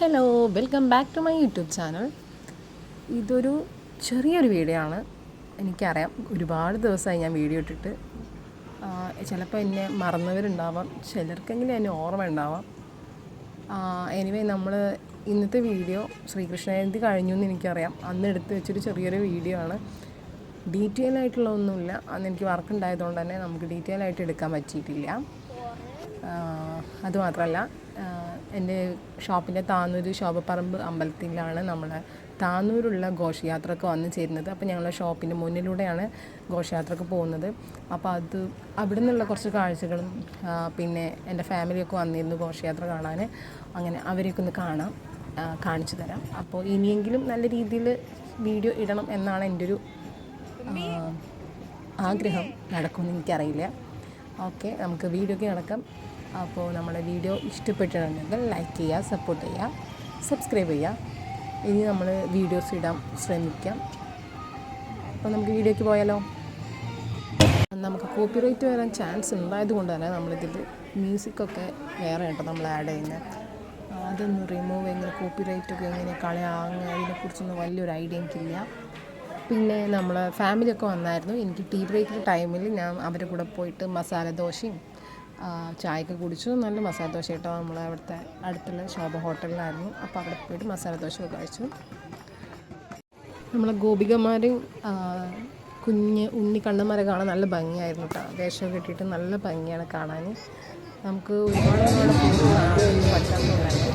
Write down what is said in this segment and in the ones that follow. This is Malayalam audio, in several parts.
Hello, welcome back to my YouTube channel. ഇതൊരു ചെറിയൊരു വീഡിയോ ആണ്. എനിക്കറിയാം ഒരുപാട് ദിവസമായി ഞാൻ വീഡിയോ ഇട്ടിട്ട്. ചിലപ്പോൾ എന്നെ മറന്നവരുണ്ടാവാം, ചിലർക്കെങ്കിലും എന്നെ ഓർമ്മ ഉണ്ടാവാം. എനിവേ നമ്മൾ ഇന്നത്തെ വീഡിയോ ശ്രീകൃഷ്ണ ജയന്തി കഴിഞ്ഞു എന്ന് എനിക്കറിയാം. അന്ന് എടുത്ത് വെച്ചൊരു ചെറിയൊരു വീഡിയോ ആണ്. ഡീറ്റെയിൽ ആയിട്ടുള്ള ഒന്നുമില്ല. അന്ന് എനിക്ക് വർക്ക് ഉണ്ടായതുകൊണ്ട് തന്നെ നമുക്ക് ഡീറ്റെയിൽ ആയിട്ട് എടുക്കാൻ പറ്റിയിട്ടില്ല. അതുമാത്രമല്ല, എൻ്റെ ഷോപ്പിൻ്റെ താന്നൂർ ശോഭപ്പറമ്പ് അമ്പലത്തിലാണ് നമ്മൾ താന്നൂരുള്ള ഘോഷയാത്രയ്ക്ക് വന്നു ചേരുന്നത്. അപ്പോൾ ഞങ്ങളുടെ ഷോപ്പിൻ്റെ മുന്നിലൂടെയാണ് ഘോഷയാത്രയ്ക്ക് പോകുന്നത്. അപ്പോൾ അവിടെ നിന്നുള്ള കുറച്ച് കാഴ്ചകളും പിന്നെ എൻ്റെ ഫാമിലിയൊക്കെ വന്നിരുന്നു ഘോഷയാത്ര കാണാൻ. അങ്ങനെ അവരെയൊക്കെ ഒന്ന് കാണിച്ചു തരാം. അപ്പോൾ ഇനിയെങ്കിലും നല്ല രീതിയിൽ വീഡിയോ ഇടണം എന്നാണ് എൻ്റെ ഒരു ആഗ്രഹം. നടക്കുമെന്ന് എനിക്കറിയില്ല. ഓക്കെ, നമുക്ക് വീഡിയോയ്ക്ക് നടക്കാം. അപ്പോൾ നമ്മുടെ വീഡിയോ ഇഷ്ടപ്പെട്ടിട്ടുണ്ടെങ്കിൽ ലൈക്ക് ചെയ്യുക, സപ്പോർട്ട് ചെയ്യുക, സബ്സ്ക്രൈബ് ചെയ്യുക. ഇനി നമ്മൾ വീഡിയോസ് ഇടാൻ ശ്രമിക്കാം. അപ്പോൾ നമുക്ക് വീഡിയോയ്ക്ക് പോയാലോ. നമുക്ക് കോപ്പിറൈറ്റ് വരാൻ ചാൻസ് ഉണ്ടായത് കൊണ്ട് തന്നെ നമ്മളിതിൽ മ്യൂസിക്കൊക്കെ വേറെ കേട്ടോ നമ്മൾ ആഡ് ചെയ്യുന്നത്. അതൊന്ന് റിമൂവ് ചെയ്യുന്ന കോപ്പിറൈറ്റൊക്കെ എങ്ങനെ കളയാങ്ങ അതിനെക്കുറിച്ചൊന്നും വലിയൊരു ഐഡിയ എനിക്കില്ല. പിന്നെ നമ്മൾ ഫാമിലിയൊക്കെ വന്നായിരുന്നു. എനിക്ക് ടീ ബ്രേക്കിൻ്റെ ടൈമിൽ ഞാൻ അവരുടെ കൂടെ പോയിട്ട് മസാല ദോശയും ചായയൊക്കെ കുടിച്ചു. നല്ല മസാല ദോശ കേട്ടോ. നമ്മൾ അവിടുത്തെ അടുത്തുള്ള ശോഭ ഹോട്ടലിലായിരുന്നു. അപ്പോൾ അവിടെ പോയിട്ട് മസാല ദോശയൊക്കെ കഴിച്ചു. നമ്മളെ ഗോപികമാരും കുഞ്ഞ് ഉണ്ണിക്കണ്ണന്മാരെ കാണാൻ നല്ല ഭംഗിയായിരുന്നു കേട്ടോ. വേഷമൊക്കെ ഇട്ടിട്ട് നല്ല ഭംഗിയാണ് കാണാൻ. നമുക്ക് ഒരുപാട് പറ്റാത്തതുണ്ടായിരുന്നു.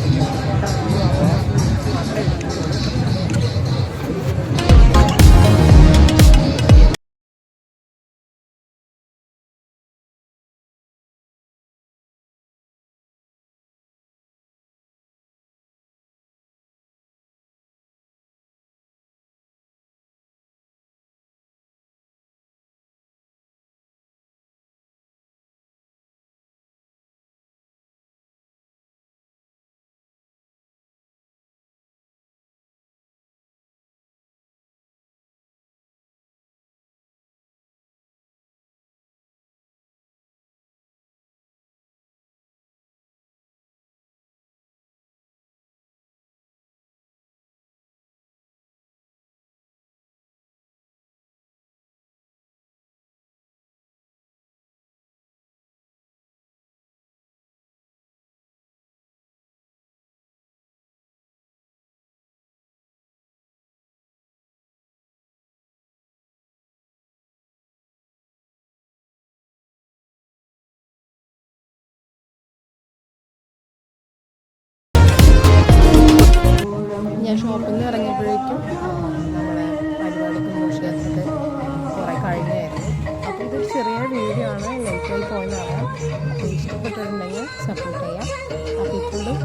ഞാൻ ഷോപ്പിൽ നിന്ന് ഇറങ്ങിയപ്പോഴേക്കും നമ്മുടെ പരിപാടിക്ക് ഘോഷയാത്രയ്ക്ക് കുറേ കഴിഞ്ഞായിരുന്നു. അപ്പോൾ ഇതൊരു ചെറിയ വീഡിയോ ആണ്, ലേറ്റായി പോയെന്നറിയാം. അപ്പോൾ ഇഷ്ടപ്പെട്ടിട്ടുണ്ടെങ്കിൽ സപ്പോർട്ട് ചെയ്യാം. അപ്പോൾ ഇപ്പോഴും